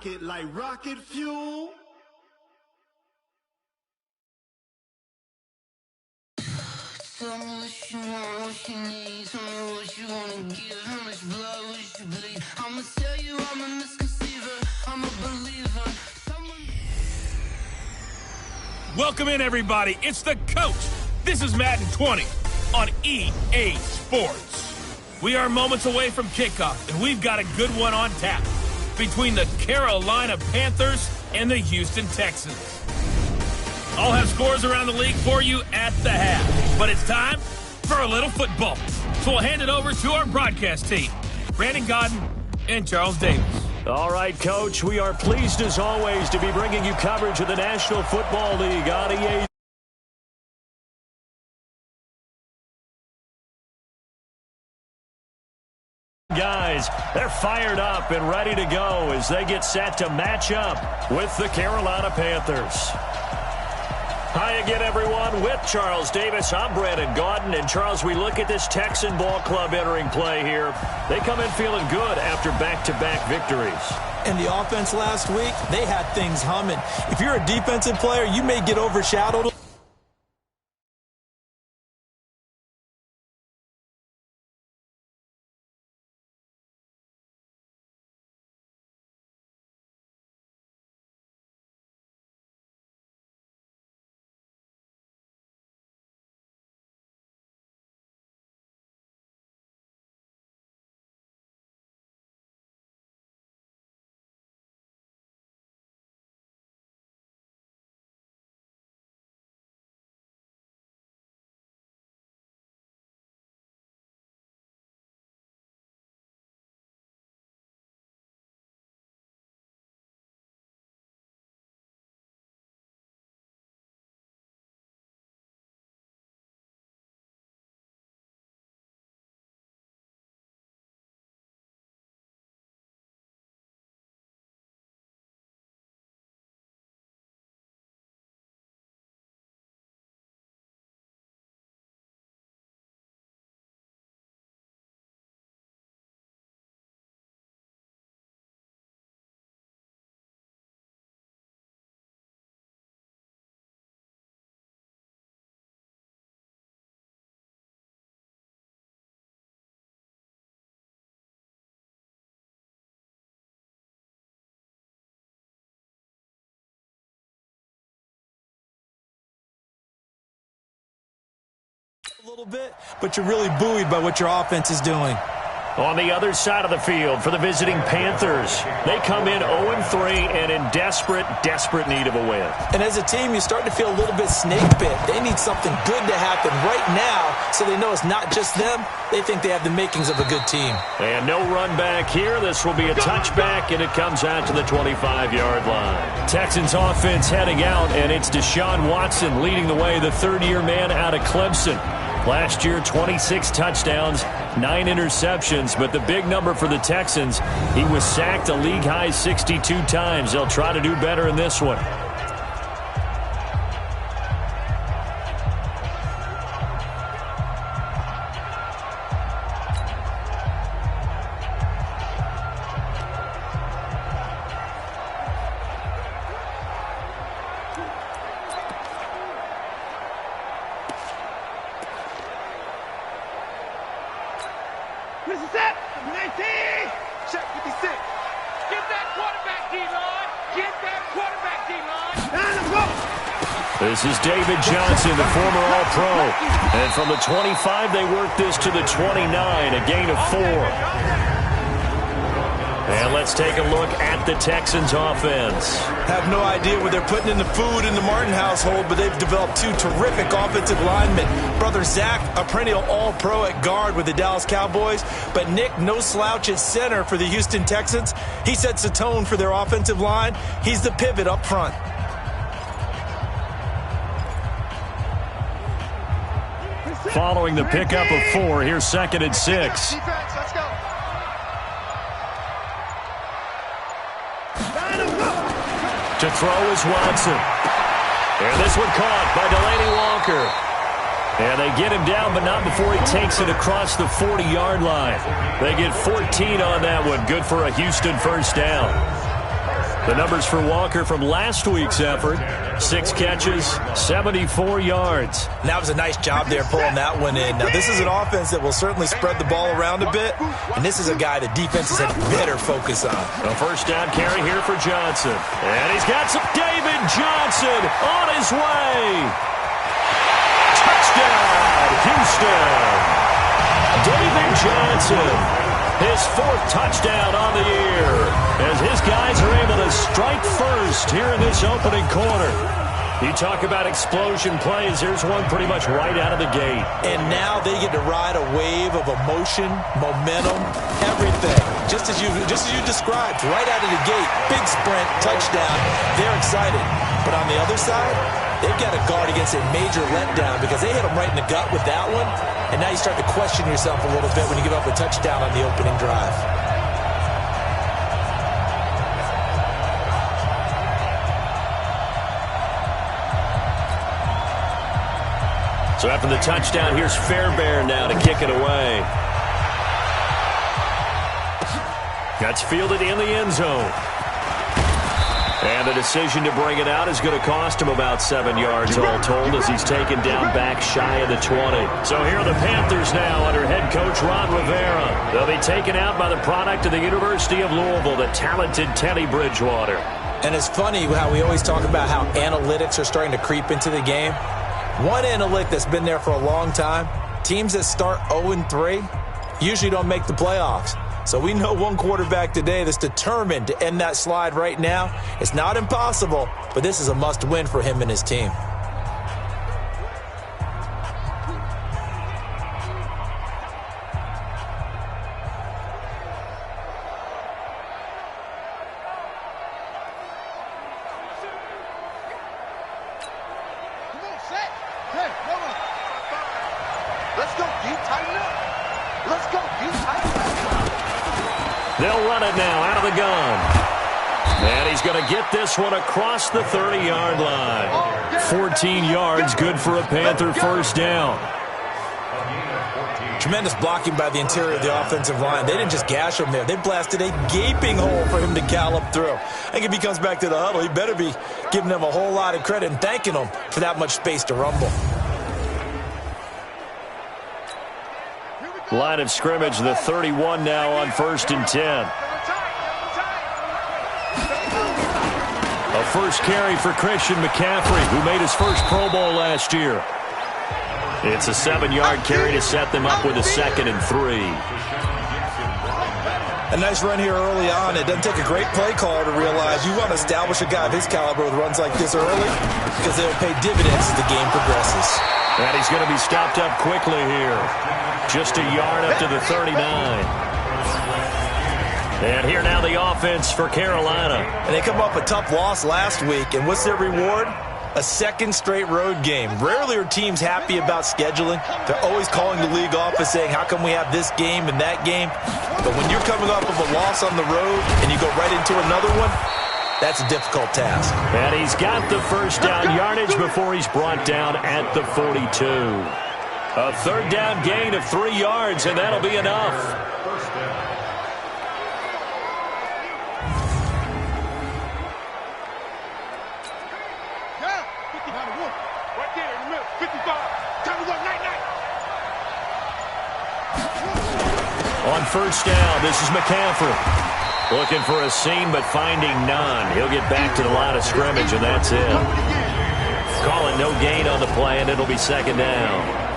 rocket like rocket fuel. Tell me what you want, what you need. Tell me what you wanna give. How much blood would you bleed? I'ma tell you I'm a misconceiver. I'm a believer. Welcome in, everybody. It's the Coach. This is Madden 20 on EA Sports. We are moments away from kickoff, and we've got a good one on tap between the Carolina Panthers and the Houston Texans. I'll have scores around the league for you at the half, but it's time for a little football. So we'll hand it over to our broadcast team, Brandon Godden and Charles Davis. All right, Coach, we are pleased as always to be bringing you coverage of the National Football League on EA. Guys, they're fired up and ready to go as they get set to match up with the Carolina Panthers. Hi again, everyone. With Charles Davis, I'm Brandon Godden. And, Charles, we look at this Texan ball club entering play here. They come in feeling good after back-to-back victories. And the offense last week, they had things humming. If you're a defensive player, you may get overshadowed. A little bit, but you're really buoyed by what your offense is doing. On the other side of the field for the visiting Panthers, they come in 0-3 and in desperate need of a win. And as a team, you start to feel a little bit snake bit. They need something good to happen right now so they know it's not just them. They think they have the makings of a good team. And no run back here. This will be a touchback, and it comes out to the 25-yard line. Texans offense heading out, and it's Deshaun Watson leading the way, the third-year man out of Clemson. Last year, 26 touchdowns, 9 interceptions, but the big number for the Texans, he was sacked a league-high 62 times. They'll try to do better in this one. This is it. 19. Check 56. Get that quarterback, D-line. Get that quarterback, D-line. And let's go. This is David Johnson, the former All-Pro. And from the 25, they work this to the 29, a gain of 4. And let's take a look at the Texans offense. Have no idea what they're putting in the food in the Martin household, but they've developed two terrific offensive linemen. Brother Zach, a perennial all-pro at guard with the Dallas Cowboys, but Nick, no slouch at center for the Houston Texans. He sets the tone for their offensive line. He's the pivot up front. Following the pickup of 4, here's 2nd and 6. To throw is Watson. And this one caught by Delaney Walker. And they get him down, but not before he takes it across the 40-yard line. They get 14 on that one. Good for a Houston first down. The numbers for Walker from last week's effort: 6 catches, 74 yards. And that was a nice job there pulling that one in. Now, this is an offense that will certainly spread the ball around a bit, and this is a guy that defenses had better focus on. A first down carry here for Johnson. And he's got some David Johnson on his way. Touchdown, Houston. David Johnson. His 4th touchdown on the year as his guys are able to strike first here in this opening quarter. You talk about explosion plays. Here's one pretty much right out of the gate. And now they get to ride a wave of emotion, momentum, everything. Just as you described, right out of the gate, big sprint, touchdown. They're excited. But on the other side, they've got to guard against a major letdown because they hit them right in the gut with that one. And now you start to question yourself a little bit when you give up a touchdown on the opening drive. So after the touchdown, here's Fairbairn now to kick it away. That's fielded in the end zone. And the decision to bring it out is going to cost him about 7 yards all told as he's taken down back shy of the 20. So here are the Panthers now under head coach Ron Rivera. They'll be taken out by the product of the University of Louisville, the talented Teddy Bridgewater. And it's funny how we always talk about how analytics are starting to creep into the game. One analytic that's been there for a long time, teams that start 0-3 usually don't make the playoffs. So we know one quarterback today that's determined to end that slide right now. It's not impossible, but this is a must-win for him and his team. They'll run it now out of the gun. And he's going to get this one across the 30-yard line. 14 yards, good for a Panther first down. Tremendous blocking by the interior of the offensive line. They didn't just gash him there. They blasted a gaping hole for him to gallop through. I think if he comes back to the huddle, he better be giving them a whole lot of credit and thanking them for that much space to rumble. Line of scrimmage, the 31 now on 1st and 10. A first carry for Christian McCaffrey, who made his first Pro Bowl last year. It's a 7-yard carry to set them up with a 2nd and 3. A nice run here early on. It doesn't take a great play caller to realize you want to establish a guy of his caliber with runs like this early because they'll pay dividends as the game progresses. And he's going to be stopped up quickly here. Just a yard up to the 39. And here now the offense for Carolina. And they come off a tough loss last week. And what's their reward? A 2nd straight road game. Rarely are teams happy about scheduling. They're always calling the league office saying, how come we have this game and that game? But when you're coming off of a loss on the road and you go right into another one, that's a difficult task. And he's got the first down yardage before he's brought down at the 42. A 3rd down gain of 3 yards, and that'll be enough. Right there in the middle, 55. Time to go, night-night. On 1st down, this is McCaffrey. Looking for a seam, but finding none. He'll get back to the line of scrimmage, and that's it. Calling no gain on the play, and it'll be 2nd down.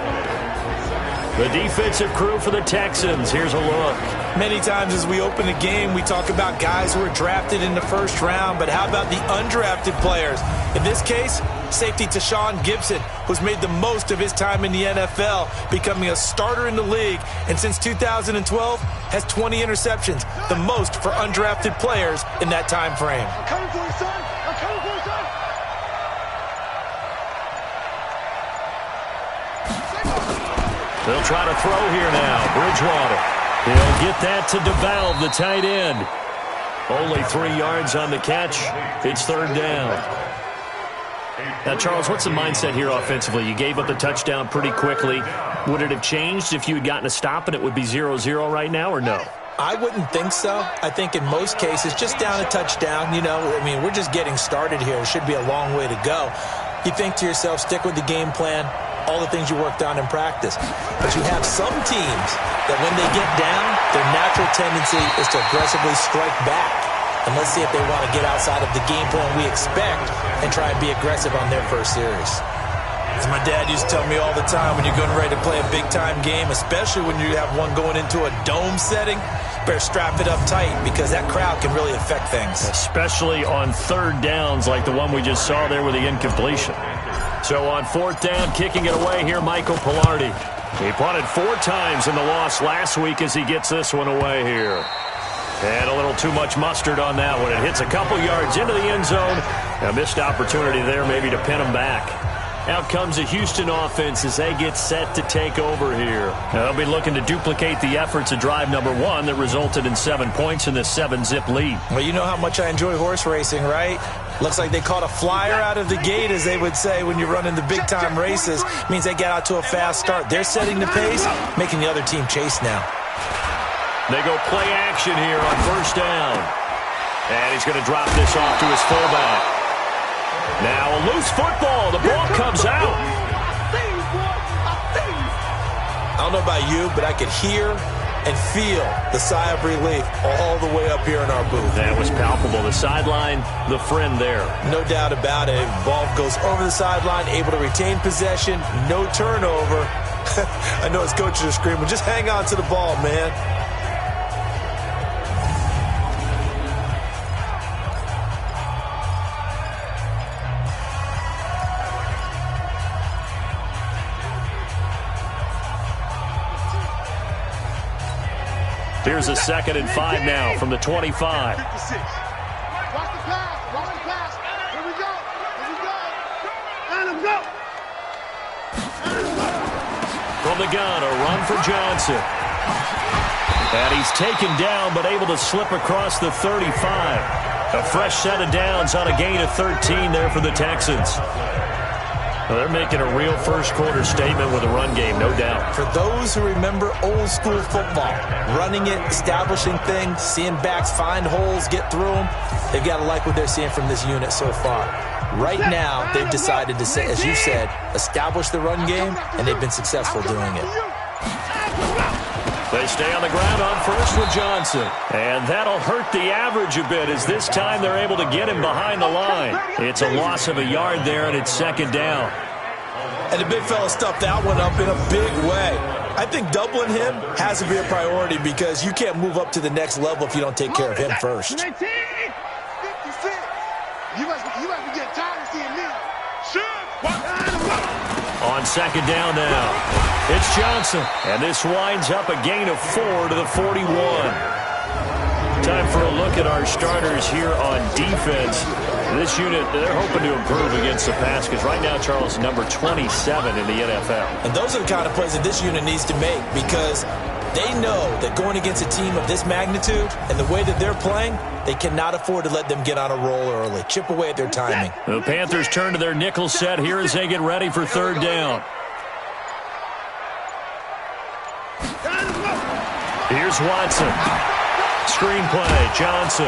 The defensive crew for the Texans. Here's a look. Many times as we open a game, we talk about guys who are drafted in the 1st round, but how about the undrafted players? In this case, safety Tashawn Gibson, who's made the most of his time in the NFL, becoming a starter in the league, and since 2012 has 20 interceptions, the most for undrafted players in that time frame. I'm coming for you, son. I'm coming for you, son. They'll try to throw here now. Bridgewater. He'll get that to DeValve, the tight end. Only 3 yards on the catch. It's 3rd down. Now, Charles, what's the mindset here offensively? You gave up the touchdown pretty quickly. Would it have changed if you had gotten a stop and it would be 0-0 right now, or no? I wouldn't think so. I think in most cases, just down a touchdown, we're just getting started here. It should be a long way to go. You think to yourself, stick with the game plan, all the things you worked on in practice. But you have some teams that when they get down, their natural tendency is to aggressively strike back. And let's see if they want to get outside of the game plan we expect and try and be aggressive on their first series. As my dad used to tell me all the time, when you're getting ready to play a big-time game, especially when you have one going into a dome setting, better strap it up tight because that crowd can really affect things. Especially on third downs like the one we just saw there with the incompletion. So on fourth down, kicking it away here, Michael Pilardi. He punted 4 times in the loss last week as he gets this one away here. And a little too much mustard on that one. It hits a couple yards into the end zone. A missed opportunity there maybe to pin him back. Out comes the Houston offense as they get set to take over here. They'll be looking to duplicate the efforts of drive number 1 that resulted in 7 points in this 7-zip lead. Well, you know how much I enjoy horse racing, right? Looks like they caught a flyer out of the gate, as they would say when you're running the big-time races. Means they get out to a fast start. They're setting the pace, making the other team chase now. They go play action here on first down. And he's going to drop this off to his fullback. Now a loose football. The ball comes out. I don't know about you, but I could hear and feel the sigh of relief all the way up here in our booth. That was palpable. The sideline, the friend there. No doubt about it. Ball goes over the sideline, able to retain possession, no turnover. I know his coaches are screaming, just hang on to the ball, man. Here's a 2nd and 5 now from the 25. Watch the pass. Watch the pass. Here we go. Let him go. From the gun, a run for Johnson. And he's taken down, but able to slip across the 35. A fresh set of downs on a gain of 13 there for the Texans. Well, they're making a real first-quarter statement with a run game, no doubt. For those who remember old-school football, running it, establishing things, seeing backs find holes, get through them, they've got to like what they're seeing from this unit so far. Right now, they've decided to, say, as you said, establish the run game, and they've been successful doing it. They stay on the ground on first with Johnson. And that'll hurt the average a bit as this time they're able to get him behind the line. It's a loss of a yard there, and it's 2nd down. And the big fella stuffed that one up in a big way. I think doubling him has to be a priority because you can't move up to the next level if you don't take care of him first. 56. You must be getting tired of seeing me. On 2nd down now. It's Johnson, and this winds up a gain of 4 to the 41. Time for a look at our starters here on defense. This unit, they're hoping to improve against the pass because right now, Charles, number 27 in the NFL. And those are the kind of plays that this unit needs to make because they know that going against a team of this magnitude and the way that they're playing, they cannot afford to let them get on a roll early. Chip away at their timing. The Panthers turn to their nickel set here as they get ready for 3rd down. Here's Watson. Screenplay, Johnson.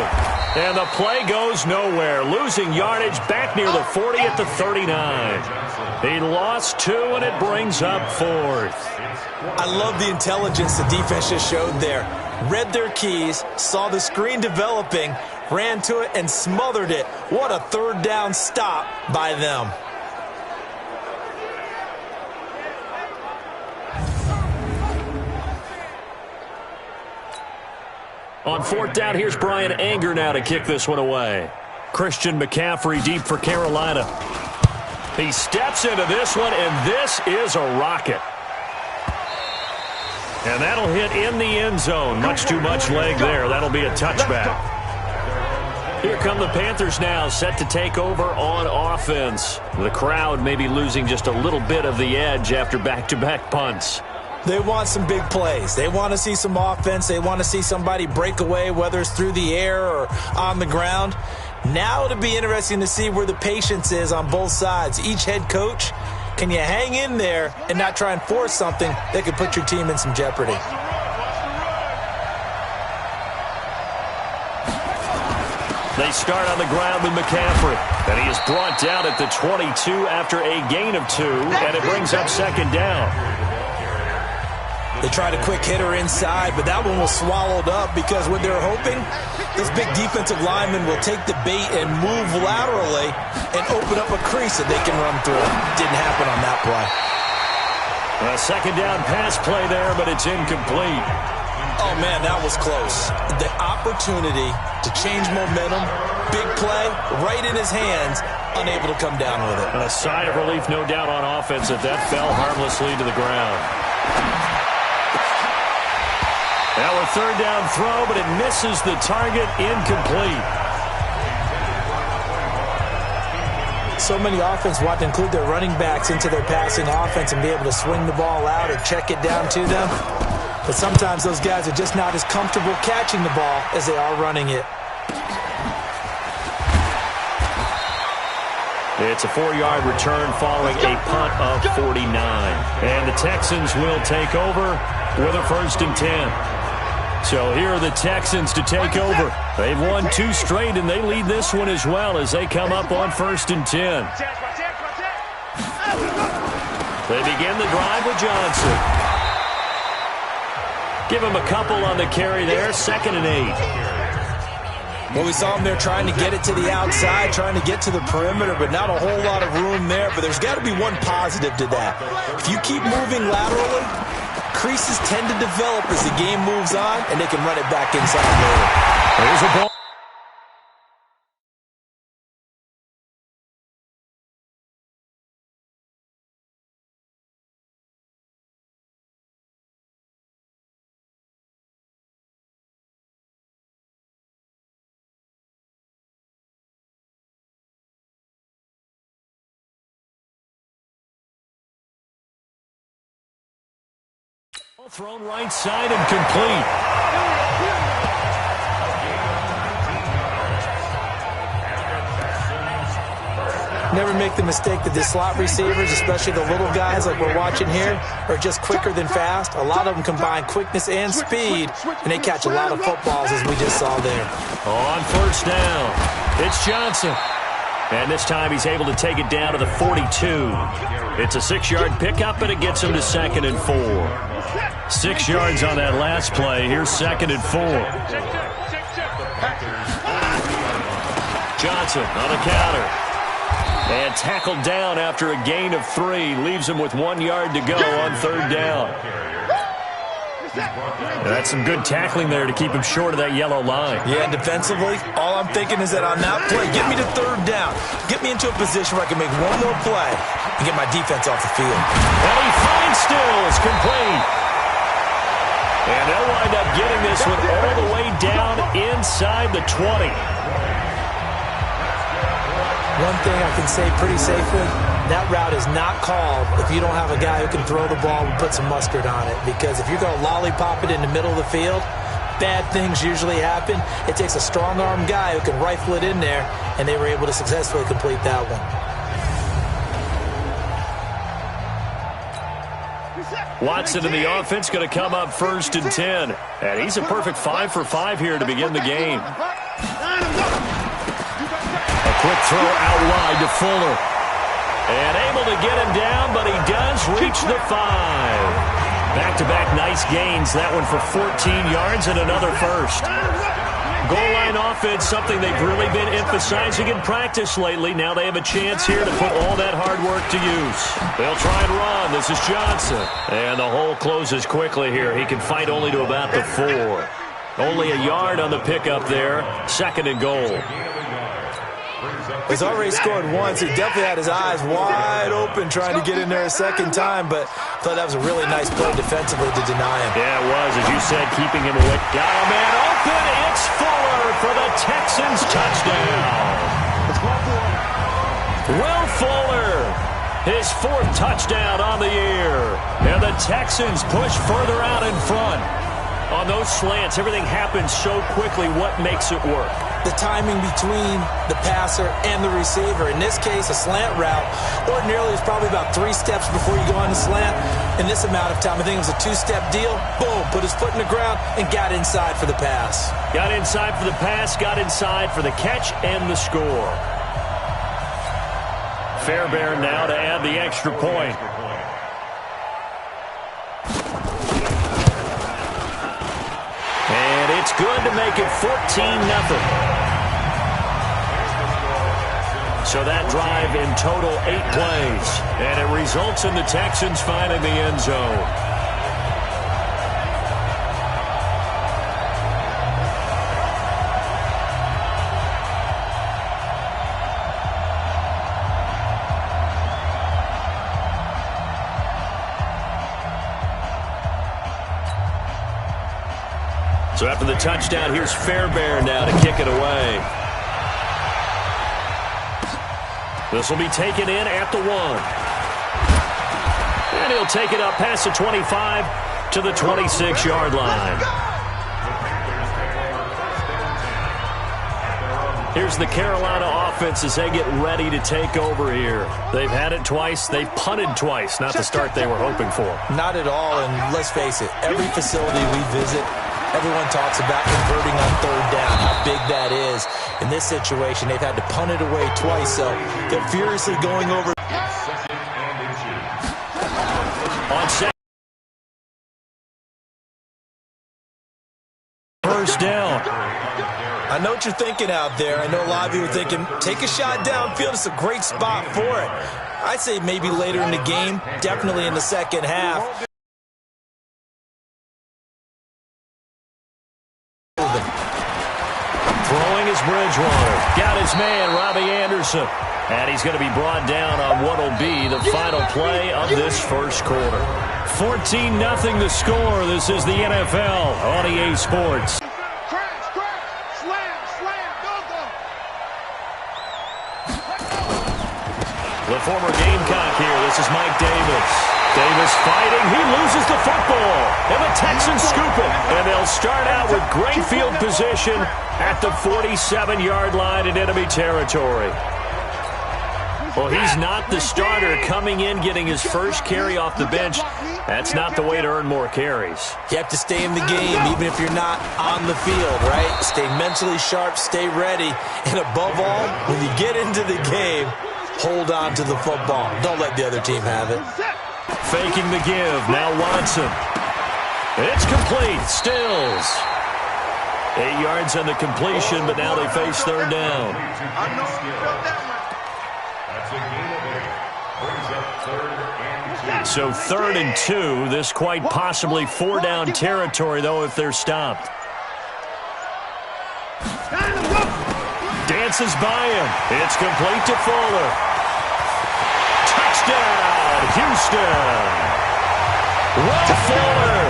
And the play goes nowhere. Losing yardage back near the 40 at the 39. He lost 2, and it brings up 4th. I love the intelligence the defense just showed there. Read their keys, saw the screen developing, ran to it, and smothered it. What a 3rd down stop by them. On 4th down, here's Brian Anger now to kick this one away. Christian McCaffrey deep for Carolina. He steps into this one, and this is a rocket. And that'll hit in the end zone. Much too much leg there. That'll be a touchback. Here come the Panthers now, set to take over on offense. The crowd may be losing just a little bit of the edge after back-to-back punts. They want some big plays. They want to see some offense. They want to see somebody break away, whether it's through the air or on the ground. Now it'll be interesting to see where the patience is on both sides. Each head coach, can you hang in there and not try and force something that could put your team in some jeopardy? They start on the ground with McCaffrey. And he is brought down at the 22 after a gain of 2, and it brings up second down. They tried a quick hitter inside, but that one was swallowed up because what they're hoping, this big defensive lineman will take the bait and move laterally and open up a crease that they can run through. Didn't happen on that play. A second down pass play there, but it's incomplete. Oh, man, that was close. The opportunity to change momentum, big play, right in his hands, unable to come down with it. A sigh of relief, no doubt, on offense that fell harmlessly to the ground. Now a third down throw, but it misses the target, incomplete. So many offenses want to include their running backs into their passing offense and be able to swing the ball out or check it down to them. But sometimes those guys are just not as comfortable catching the ball as they are running it. It's a 4-yard return following a punt of 49. And the Texans will take over with a 1st and 10. So here are the Texans to take over. They've won 2 straight, and they lead this one as well as they come up on 1st and 10. They begin the drive with Johnson. Give him a couple on the carry there, 2nd and 8. Well, we saw him there trying to get it to the outside, trying to get to the perimeter, but not a whole lot of room there. But there's got to be one positive to that. If you keep moving laterally, creases tend to develop as the game moves on, and they can run it back inside later. There's a ball. Thrown right side and complete. Never make the mistake that the slot receivers, especially the little guys like we're watching here, are just quicker than fast. A lot of them combine quickness and speed, and they catch a lot of footballs, as we just saw there. On 1st down, it's Johnson. And this time he's able to take it down to the 42. It's a 6-yard pickup, and it gets him to 2nd and 4. 6 yards on that last play. Here's 2nd and 4. Johnson on a counter. And tackled down after a gain of 3. Leaves him with 1 yard to go on 3rd down. That's some good tackling there to keep him short of that yellow line. Yeah, and defensively, all I'm thinking is that on that play, get me to 3rd down. Get me into a position where I can make one more play and get my defense off the field. And he finds Stills, complete. And they'll wind up getting this one all the way down inside the 20. One thing I can say pretty safely, that route is not called if you don't have a guy who can throw the ball and put some mustard on it. Because if you're going to lollipop it in the middle of the field, bad things usually happen. It takes a strong-arm guy who can rifle it in there, and they were able to successfully complete that one. Watson in the offense going to come up 1st and 10. And he's a perfect 5 for 5 here to begin the game. A quick throw out wide to Fuller. And able to get him down, but he does reach the 5. Back-to-back nice gains. That one for 14 yards and another 1st. Goal line offense, something they've really been emphasizing in practice lately. Now they have a chance here to put all that hard work to use. They'll try and run. This is Johnson. And the hole closes quickly here. He can fight only to about the 4. Only a yard on the pickup there. 2nd and goal. He's already scored once. He definitely had his eyes wide open trying to get in there a second time, but I thought that was a really nice play defensively to deny him. Yeah, it was, as you said, keeping him away. Got a man open. It's Fuller for the Texans touchdown. Will Fuller, his 4th touchdown on the year. And the Texans push further out in front. On those slants, everything happens so quickly. What makes it work? the timing between the passer and the receiver. In this case, a slant route ordinarily is probably about 3 steps before you go on the slant. In this amount of time, I think it was a 2-step deal. Boom, put his foot in the ground and got inside for the pass. Got inside for the pass, got inside for the catch and the score. Fairbairn now to add the extra point. And it's good to make it 14-0. So that drive in total 8 plays. And it results in the Texans finding the end zone. So after the touchdown, here's Fairbairn now to kick it away. This will be taken in at the 1. And he'll take it up past the 25 to the 26-yard line. Here's the Carolina offense as they get ready to take over here. They've had it twice. They've punted twice. Not the start they were hoping for. Not at all, and let's face it, every facility we visit, everyone talks about converting on 3rd down, how big that is. In this situation, they've had to punt it away twice, so they're furiously going over. On second. First down. I know what you're thinking out there. I know a lot of you are thinking, take a shot downfield. It's a great spot for it. I'd say maybe later in the game, definitely in the second half. Throwing is Bridgewater. Got his man, Robbie Anderson. And he's going to be brought down on what will be the final play of this first quarter. 14-0 the score. This is the NFL on EA Sports. The former Gamecock here. This is Mike Davis. Davis fighting. He loses the football. And the Texans scoop it. And they'll start out with great field position at the 47-yard line in enemy territory. Well, he's not the starter coming in, getting his first carry off the bench. That's not the way to earn more carries. You have to stay in the game, even if you're not on the field, right? Stay mentally sharp, stay ready. And above all, when you get into the game, hold on to the football. Don't let the other team have it. Faking the give. Now Watson. It's complete. Stills. 8 yards on the completion, but now they face 3rd down. So 3rd and 2. This quite possibly 4-down territory, though, if they're stopped. Dances by him. It's complete to Fuller. Touchdown, Houston. Will Fuller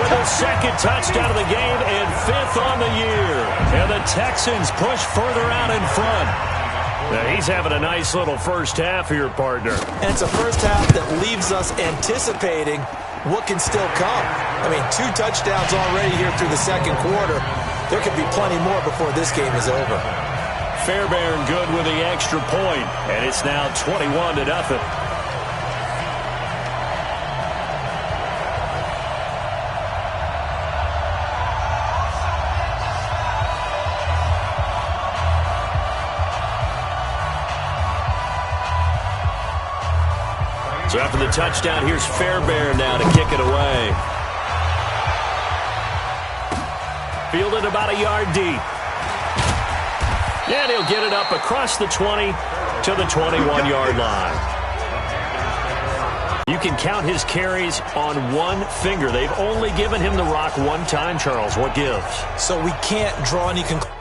with a 2nd touchdown of the game and 5th on the year. And the Texans push further out in front. Now he's having a nice little first half here, partner. And it's a first half that leaves us anticipating what can still come. I mean, 2 touchdowns already here through the 2nd quarter. There could be plenty more before this game is over. Fairbairn good with the extra point, and it's now 21-0. So after the touchdown, here's Fairbairn now to kick it away. Fielded about a yard deep. And he'll get it up across the 20 to the 21-yard line. You can count his carries on one finger. They've only given him the rock one time, Charles. What gives? So we can't draw any conclusions.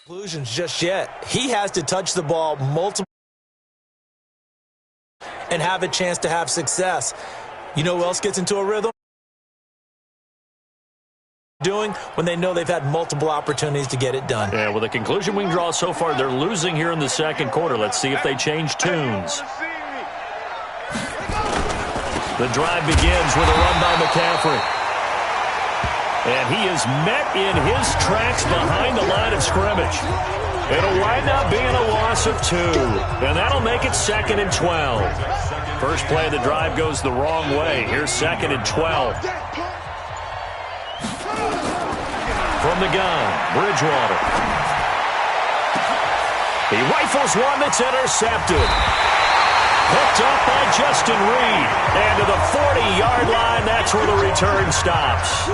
Conclusions just yet. He has to touch the ball multiple and have a chance to have success. You know who else gets into a rhythm? Doing when they know they've had multiple opportunities to get it done. Yeah, well, the conclusion we can draw so far, they're losing here in the second quarter. Let's see if they change tunes. The drive begins with a run by McCaffrey. And he is met in his tracks behind the line of scrimmage. It'll wind up being a loss of 2. And that'll make it 2nd and 12. First play of the drive goes the wrong way. Here's 2nd and 12. From the gun, Bridgewater. He rifles one that's intercepted. Hooked up by Justin Reed. And to the 40-yard line, that's where the return stops.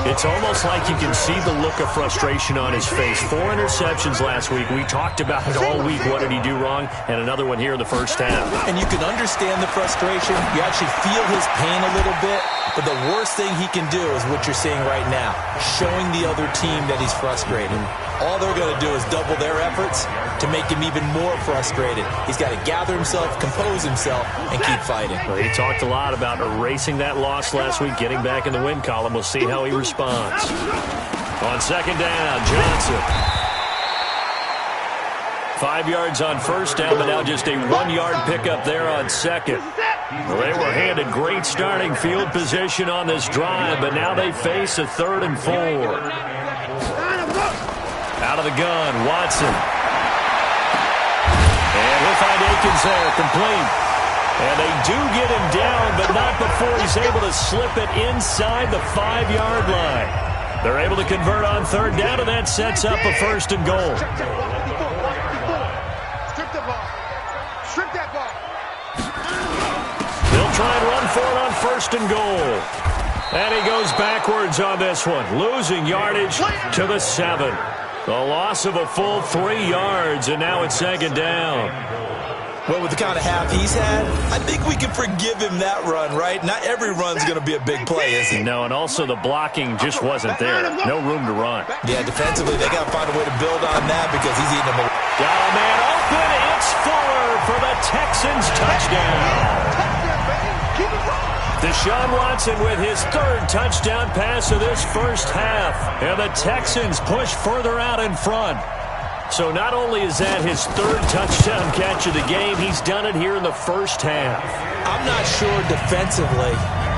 It's almost like you can see the look of frustration on his face. 4 interceptions last week. We talked about it all week. What did he do wrong? And another one here in the first half. And you can understand the frustration. You actually feel his pain a little bit. But the worst thing he can do is what you're seeing right now, showing the other team that he's frustrated. All they're going to do is double their efforts to make him even more frustrated. He's got to gather himself, compose himself, and keep fighting. Well, he talked a lot about erasing that loss last week, getting back in the win column. We'll see how he responds. On second down, Johnson. 5 yards on first down, but now just a 1-yard pickup there on second. Well, they were handed great starting field position on this drive, but now they face a 3rd and 4. Out of the gun, Watson. And he'll find Akins there, complete. And they do get him down, but not before he's able to slip it inside the 5-yard line. They're able to convert on 3rd down, and that sets up a 1st and goal. Strip that ball. They'll try and run for it on 1st and goal. And he goes backwards on this one, losing yardage to the 7. A loss of a full 3 yards, and now it's 2nd down. Well, with the kind of half he's had, I think we can forgive him that run, right? Not every run's going to be a big play, is it? No, and also the blocking just wasn't there. No room to run. Yeah, defensively, they got to find a way to build on that because he's eating them. Got a man open. It's Fuller for the Texans touchdown. Deshaun Watson with his 3rd touchdown pass of this first half. And the Texans push further out in front. So not only is that his 3rd touchdown catch of the game, he's done it here in the first half. I'm not sure defensively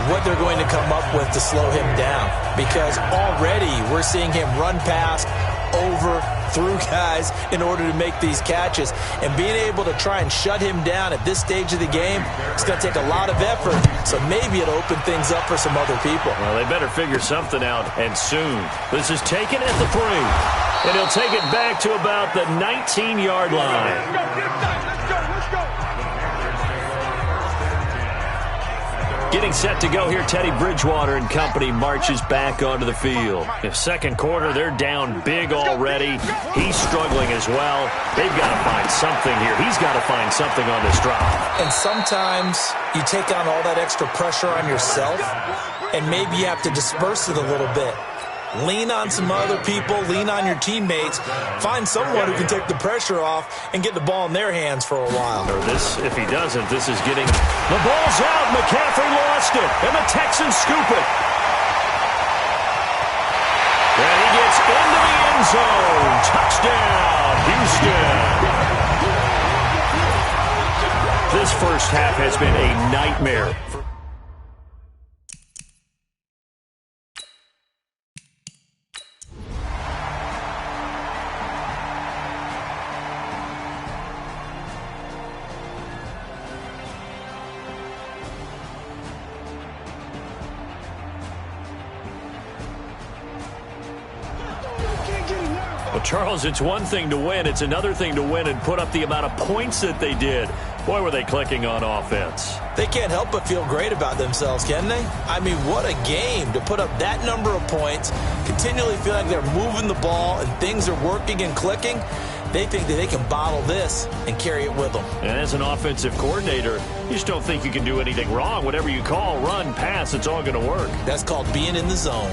what they're going to come up with to slow him down, because already we're seeing him run past, over, through guys in order to make these catches. And being able to try and shut him down at this stage of the game, it's going to take a lot of effort. So maybe it'll open things up for some other people. Well, they better figure something out, and soon. This is taken at the 3. And he'll take it back to about the 19-yard line. Let's go. Getting set to go here, Teddy Bridgewater and company marches back onto the field. In second quarter, they're down big already. He's struggling as well. They've got to find something here. He's got to find something on this drive. And sometimes you take on all that extra pressure on yourself, and maybe you have to disperse it a little bit. Lean on some other people, lean on your teammates, find someone who can take the pressure off and get the ball in their hands for a while. Or this, if he doesn't, this is getting... The ball's out. McCaffrey lost it, and the Texans scoop it. And he gets into the end zone. Touchdown, Houston. This first half has been a nightmare. Well, Charles, it's one thing to win. It's another thing to win and put up the amount of points that they did. Boy, were they clicking on offense. They can't help but feel great about themselves, can they? I mean, what a game to put up that number of points, continually feel like they're moving the ball and things are working and clicking. They think that they can bottle this and carry it with them. And as an offensive coordinator, you just don't think you can do anything wrong. Whatever you call, run, pass, it's all going to work. That's called being in the zone.